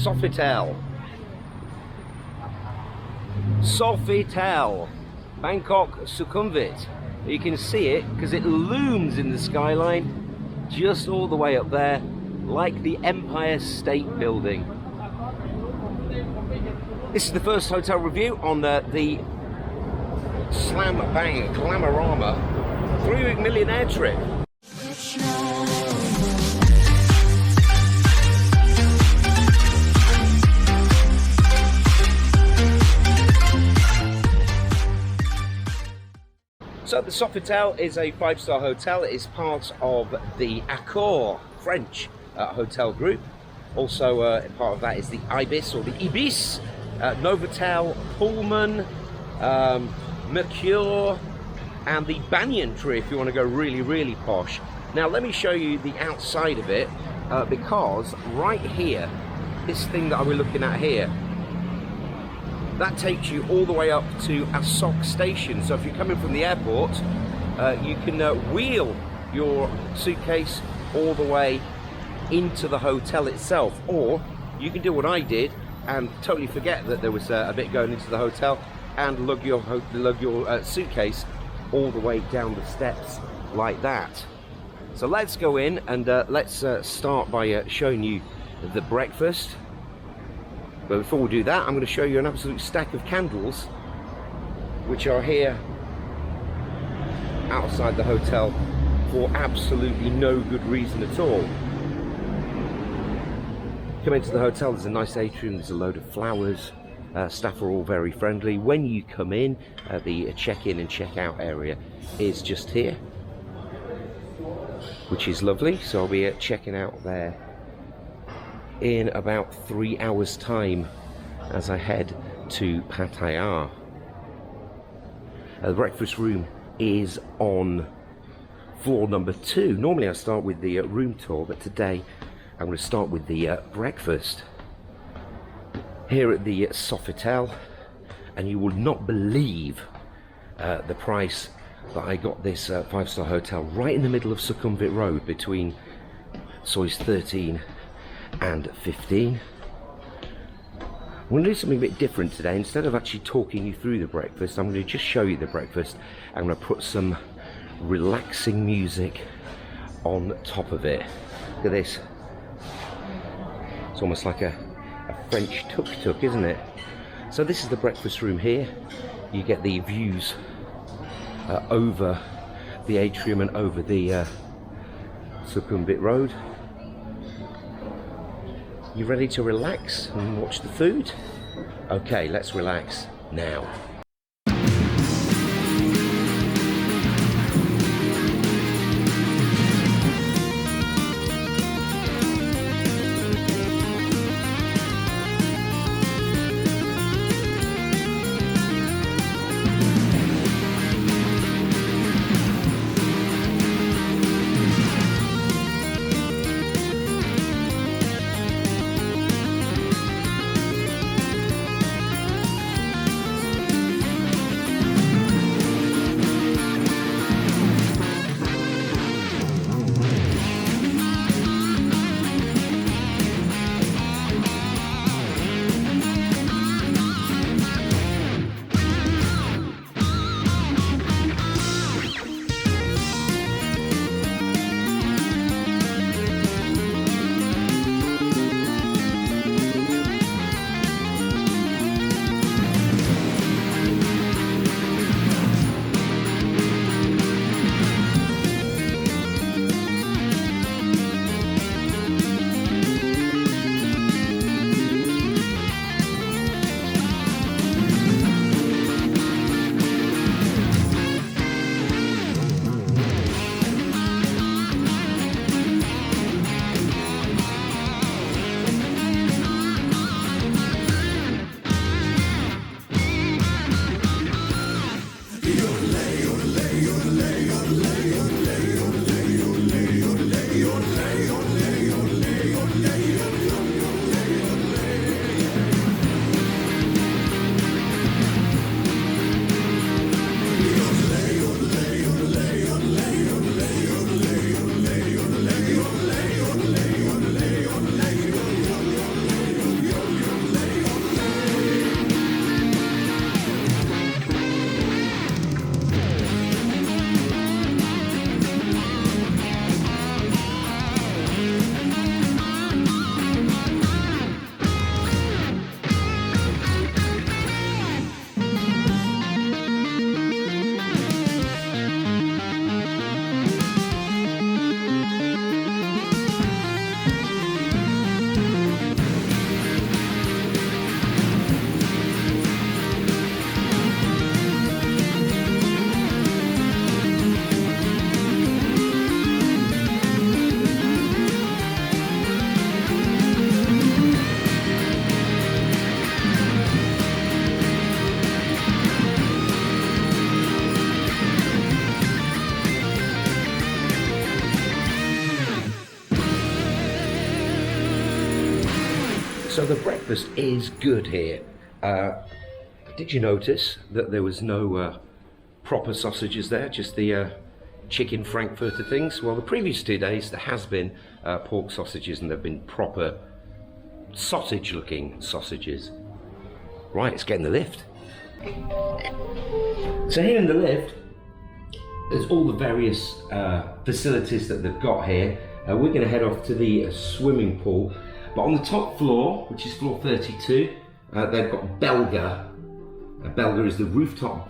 Sofitel. Sofitel Bangkok Sukhumvit. You can see it because it looms in the skyline just all the way up there, like the Empire State Building. This is the first hotel review on the Slam Bang Glamorama 3-week millionaire trip. So the Sofitel is a 5-star hotel. It is part of the Accor French hotel group. Also part of that is the Ibis or the Ibis, Novotel, Pullman, Mercure, and the Banyan Tree if you want to go really, really posh. Now let me show you the outside of it because right here, this thing that we're looking at here, that takes you all the way up to Asok station. So if you're coming from the airport, you can wheel your suitcase all the way into the hotel itself, or you can do what I did and totally forget that there was a bit going into the hotel and lug your suitcase all the way down the steps like that. So let's go in and let's start by showing you the breakfast. But before we do that, I'm going to show you an absolute stack of candles which are here outside the hotel for absolutely no good reason at all. Come into the hotel, there's a nice atrium, there's a load of flowers, staff are all very friendly. When you come in, the check-in and check-out area is just here, which is lovely. So I'll be checking out there in about 3 hours time as I head to Pattaya. The breakfast room is on floor number 2. Normally I start with the room tour, but today I'm going to start with the breakfast here at the Sofitel, and you will not believe the price that I got this 5-star hotel right in the middle of Sukhumvit Road between Sois 13 and 15. I'm going to do something a bit different today. Instead of actually talking you through the breakfast, I'm going to just show you the breakfast. I'm going to put some relaxing music on top of it. Look at this. It's almost like a French tuk-tuk, isn't it? So this is the breakfast room here. You get the views over the atrium and over the Sukhumvit Road. You ready to relax and watch the food? Okay, let's relax now. So the breakfast is good here. Did you notice that there was no proper sausages there, just the chicken frankfurter things? Well, the previous 2 days there has been pork sausages, and they've been proper sausage looking sausages. Right, let's get in the lift. So here in the lift, there's all the various facilities that they've got here. We're going to head off to the swimming pool, but on the top floor, which is floor 32, they've got Belga. Belga is the rooftop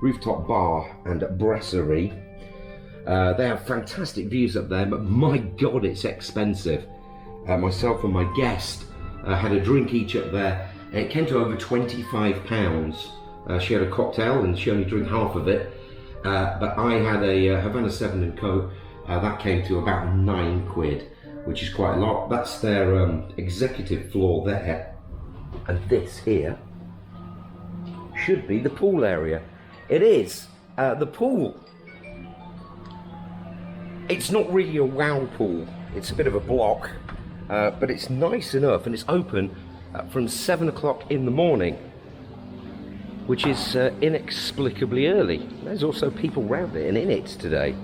rooftop bar and brasserie. They have fantastic views up there, but my God, it's expensive. Myself and my guest had a drink each up there, and it came to over £25. She had a cocktail and she only drank half of it, but I had a Havana 7 and Coke. That came to about £9, which is quite a lot. That's their executive floor there, and this here should be the pool area. It is. The pool, it's not really a wow pool, it's a bit of a block, but it's nice enough, and it's open from 7 o'clock in the morning, which is inexplicably early. There's also people round it and in it today.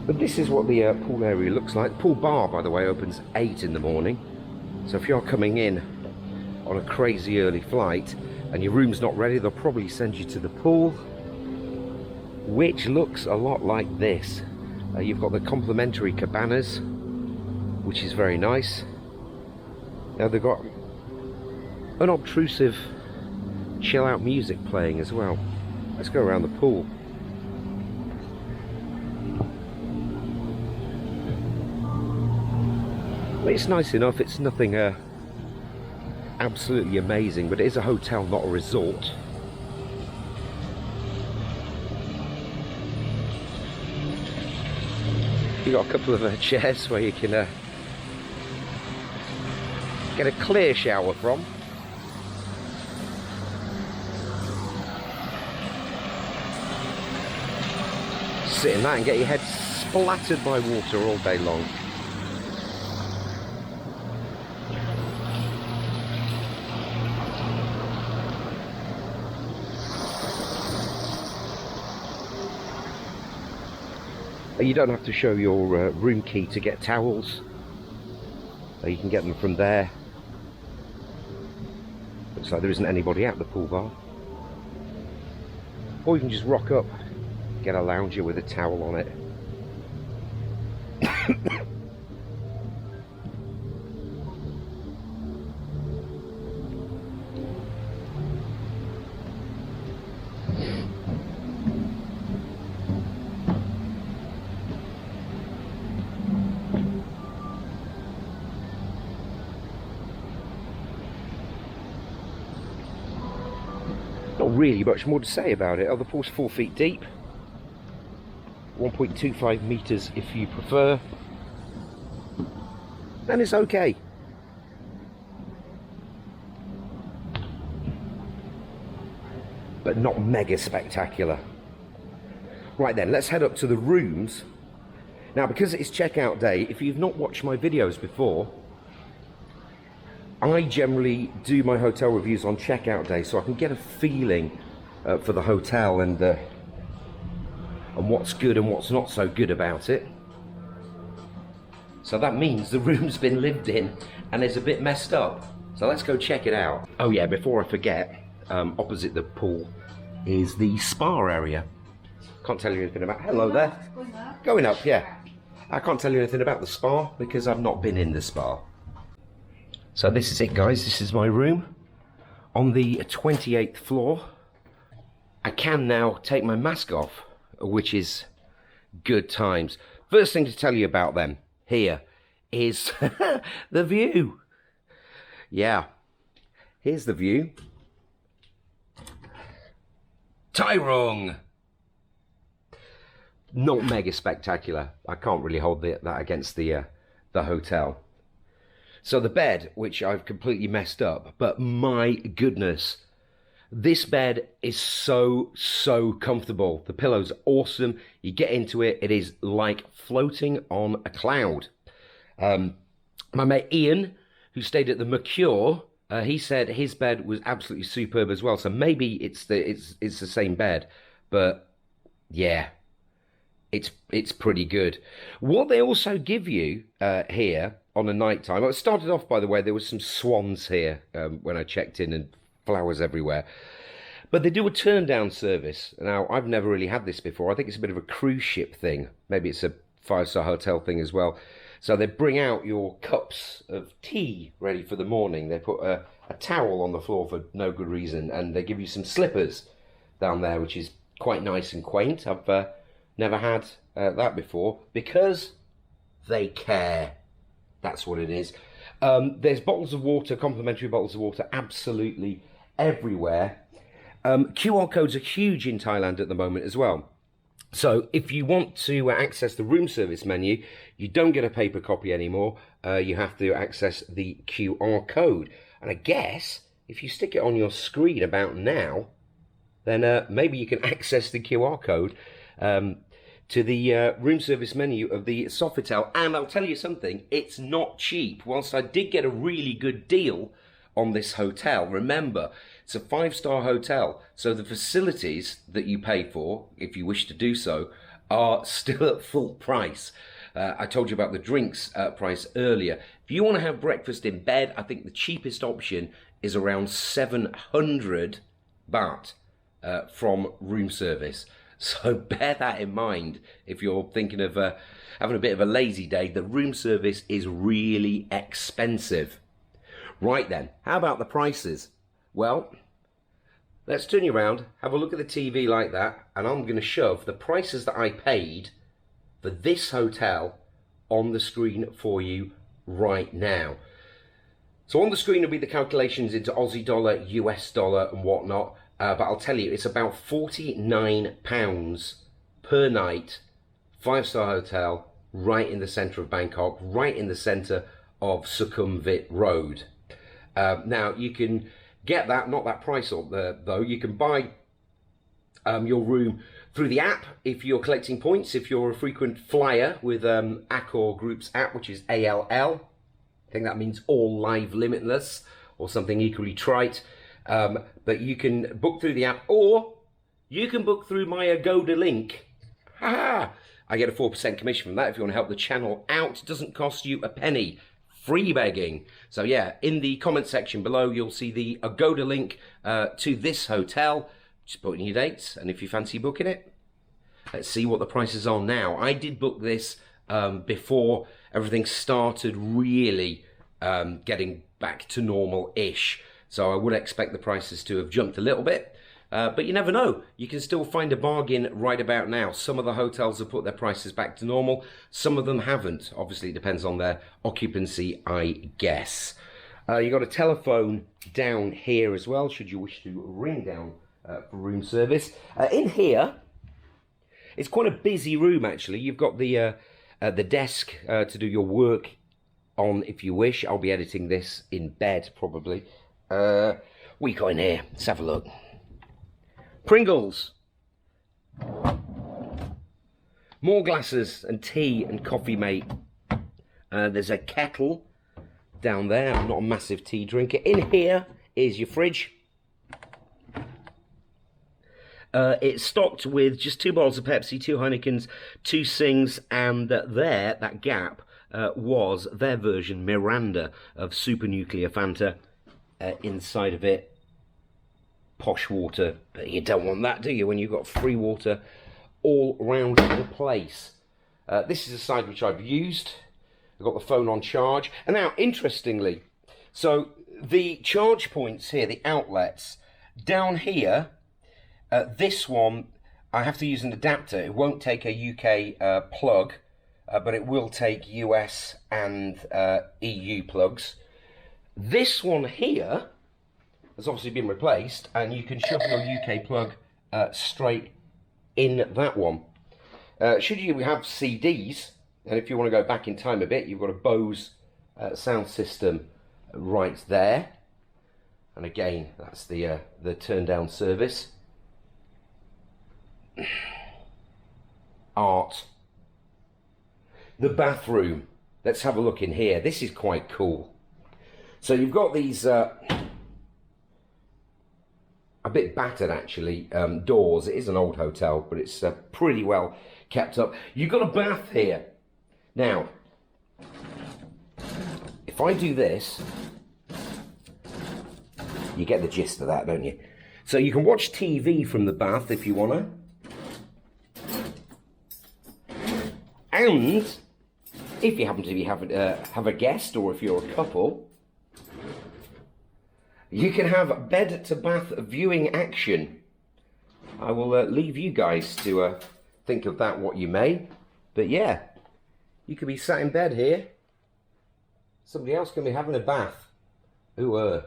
But this is what the pool area looks like. The pool bar, by the way, opens 8 in the morning, so if you're coming in on a crazy early flight and your room's not ready, they'll probably send you to the pool, which looks a lot like this. You've got the complimentary cabanas, which is very nice. Now they've got unobtrusive chill out music playing as well. Let's go around the pool. It's nice enough, it's nothing absolutely amazing, but it is a hotel, not a resort. You've got a couple of chairs where you can get a clear shower from. Sit in that and get your head splattered by water all day long. You don't have to show your room key to get towels. You can get them from there. Looks like there isn't anybody at the pool bar. Or you can just rock up, get a lounger with a towel on it. Not really much more to say about it. Oh, the pool's 4 feet deep, 1.25 meters if you prefer, and it's okay. But not mega spectacular. Right then, let's head up to the rooms. Now, because it's checkout day, if you've not watched my videos before, I generally do my hotel reviews on checkout day, so I can get a feeling for the hotel and what's good and what's not so good about it. So that means the room's been lived in and is a bit messed up. So let's go check it out. Oh yeah, before I forget, opposite the pool is the spa area. Can't tell you anything about. Hello there. Going up, yeah. I can't tell you anything about the spa because I've not been in the spa. So this is it, guys. This is my room on the 28th floor. I can now take my mask off, which is good times. First thing to tell you about them here is the view. Yeah, here's the view. Tyrone. Not mega spectacular. I can't really hold that against the hotel. So the bed, which I've completely messed up, but my goodness, this bed is so comfortable. The pillow's awesome. You get into it, it is like floating on a cloud. My mate Ian, who stayed at the Mercure, he said his bed was absolutely superb as well. So maybe it's the same bed, but yeah, it's pretty good. What they also give you here on a night time. It started off, by the way, there was some swans here when I checked in and flowers everywhere. But they do a turn down service. Now, I've never really had this before. I think it's a bit of a cruise ship thing. Maybe it's a five-star hotel thing as well. So they bring out your cups of tea ready for the morning. They put a towel on the floor for no good reason, and they give you some slippers down there, which is quite nice and quaint. I've never had that before because they care. That's what it is. There's bottles of water, complimentary bottles of water, absolutely everywhere. QR codes are huge in Thailand at the moment as well. So if you want to access the room service menu, you don't get a paper copy anymore. You have to access the QR code. And I guess if you stick it on your screen about now, then maybe you can access the QR code to the room service menu of the Sofitel. And I'll tell you something, it's not cheap. Whilst I did get a really good deal on this hotel, remember, it's a five-star hotel, so the facilities that you pay for, if you wish to do so, are still at full price. I told you about the drinks price earlier. If you want to have breakfast in bed, I think the cheapest option is around 700 baht from room service. So bear that in mind if you're thinking of having a bit of a lazy day. The room service is really expensive. Right then, how about the prices? Well, let's turn you around, have a look at the TV like that, and I'm going to shove the prices that I paid for this hotel on the screen for you right now. So on the screen will be the calculations into Aussie dollar, US dollar and whatnot, but I'll tell you, it's about £49 per night, five-star hotel, right in the centre of Bangkok, right in the centre of Sukhumvit Road. Now, you can get that, not that price though. You can buy your room through the app if you're collecting points, if you're a frequent flyer with Accor Group's app, which is ALL. I think that means All Live Limitless or something equally trite. But you can book through the app, or you can book through my Agoda link. Ha! I get a 4% commission from that if you want to help the channel out. It doesn't cost you a penny. Free begging. So yeah, in the comment section below, you'll see the Agoda link to this hotel. Just put in your dates, and if you fancy booking it, let's see what the prices are now. I did book this before everything started really getting back to normal-ish. So I would expect the prices to have jumped a little bit. But you never know. You can still find a bargain right about now. Some of the hotels have put their prices back to normal. Some of them haven't. Obviously, it depends on their occupancy, I guess. You got a telephone down here as well, should you wish to ring down for room service. In here, it's quite a busy room, actually. You've got the desk to do your work on, if you wish. I'll be editing this in bed, probably. What you got in here? Let's have a look. Pringles. More glasses and tea and coffee, mate. There's a kettle down there. I'm not a massive tea drinker. In here is your fridge. It's stocked with just 2 bottles of Pepsi, 2 Heinekens, 2 Sings, and there, that gap, was their version, Miranda, of Super Nuclear Fanta. Inside of it, posh water, but you don't want that, do you, when you've got free water all around the place. This is a side which I've used. I've got the phone on charge. And now, interestingly, so the charge points here, the outlets, down here, this one, I have to use an adapter. It won't take a UK plug, but it will take US and EU plugs. This one here has obviously been replaced, and you can shove your UK plug straight in that one. Should you have CDs, and if you want to go back in time a bit, you've got a Bose sound system right there. And again, that's the turn down service. Art. The bathroom. let's have a look in here. This is quite cool. So you've got these a bit battered actually doors. It is an old hotel, but it's pretty well kept up. You've got a bath here. Now, if I do this, you get the gist of that, don't you? So you can watch TV from the bath if you want to. And if you happen to be have a guest, or if you're a couple, you can have bed to bath viewing action. I will leave you guys to think of that what you may. But yeah, you could be sat in bed here. Somebody else can be having a bath. Ooh,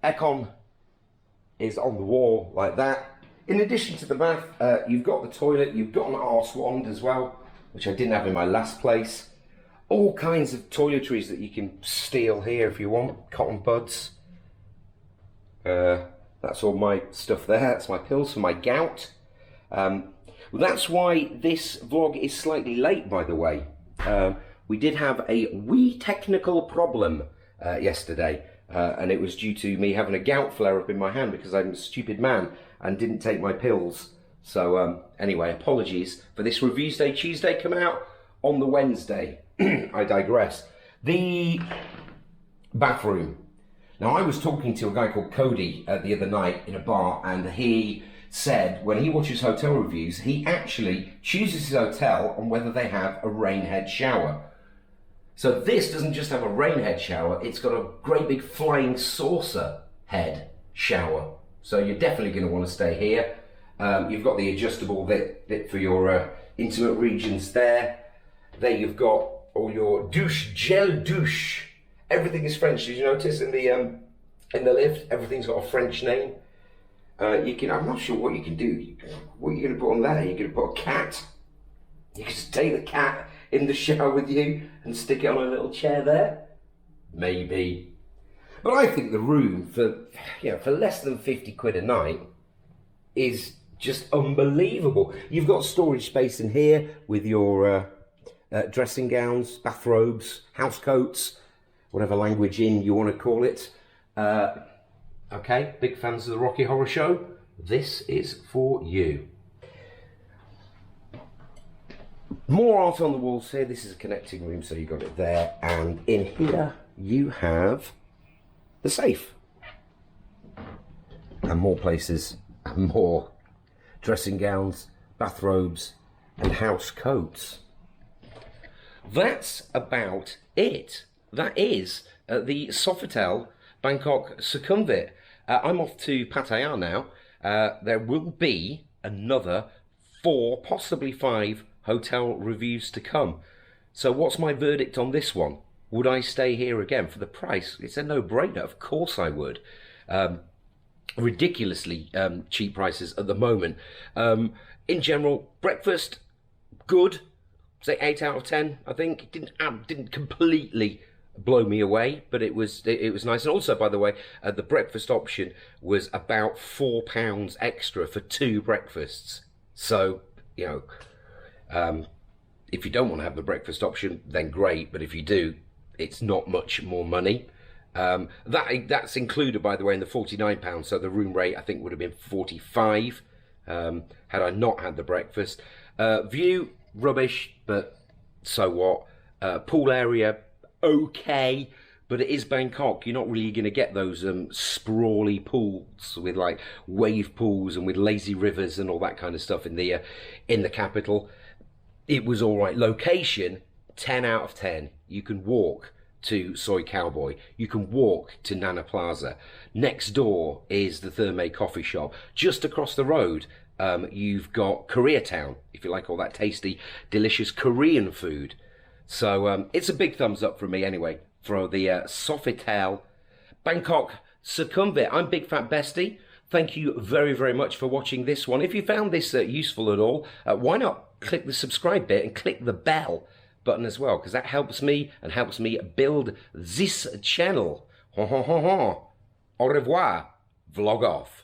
aircon is on the wall like that. In addition to the bath, you've got the toilet, you've got an arse wand as well, which I didn't have in my last place. All kinds of toiletries that you can steal here if you want. Cotton buds. That's all my stuff there. That's my pills for my gout. Well, that's why this vlog is slightly late, by the way. We did have a wee technical problem yesterday. And it was due to me having a gout flare-up in my hand because I'm a stupid man and didn't take my pills. So anyway, apologies for this Reviews Day Tuesday coming out on the Wednesday. I digress. The bathroom. Now, I was talking to a guy called Cody the other night in a bar, and he said when he watches hotel reviews, he actually chooses his hotel on whether they have a rain head shower. So this doesn't just have a rain head shower, it's got a great big flying saucer head shower. So you're definitely going to want to stay here. You've got the adjustable bit for your intimate regions there. There you've got all your douche, gel douche. Everything is French. Did you notice in the lift, everything's got a French name. I'm not sure what you can do. What are you going to put on there? You're going to put a cat. You can just take the cat in the shower with you and stick it on a little chair there. Maybe. But I think the room for less than 50 quid a night is just unbelievable. You've got storage space in here with your dressing gowns, bathrobes, house coats, whatever language you want to call it. Okay, big fans of the Rocky Horror Show. This is for you. More art on the walls here. This is a connecting room, so you got it there. And in here, you have the safe. And more places, and more dressing gowns, bathrobes, and house coats. That's about it. That is the Sofitel Bangkok Sukhumvit. I'm off to Pattaya now. There will be another 4, possibly 5 hotel reviews to come. So what's my verdict on this one? Would I stay here again for the price? It's a no-brainer. Of course I would. Ridiculously cheap prices at the moment. In general, breakfast, good. Say 8 out of 10. I think it didn't completely blow me away, but it was nice. And also, by the way, the breakfast option was about £4 extra for 2 breakfasts. So if you don't want to have the breakfast option, then great. But if you do, it's not much more money. That's included, by the way, in the £49. So the room rate, I think, would have been 45 had I not had the breakfast. View, rubbish, but so what? Pool area, okay. But it is Bangkok. You're not really going to get those sprawly pools with like wave pools and with lazy rivers and all that kind of stuff in the capital. It was all right. Location, 10 out of 10. You can walk to Soy Cowboy. You can walk to Nana Plaza. Next door is the Therme coffee shop. Just across the road, you've got Koreatown, if you like all that tasty, delicious Korean food. So it's a big thumbs up from me anyway for the Sofitel Bangkok Sukhumvit. I'm Big Fat Besty. Thank you very, very much for watching this one. If you found this useful at all, why not click the subscribe bit and click the bell button as well, because that helps me and helps me build this channel. Au revoir. Vlog off.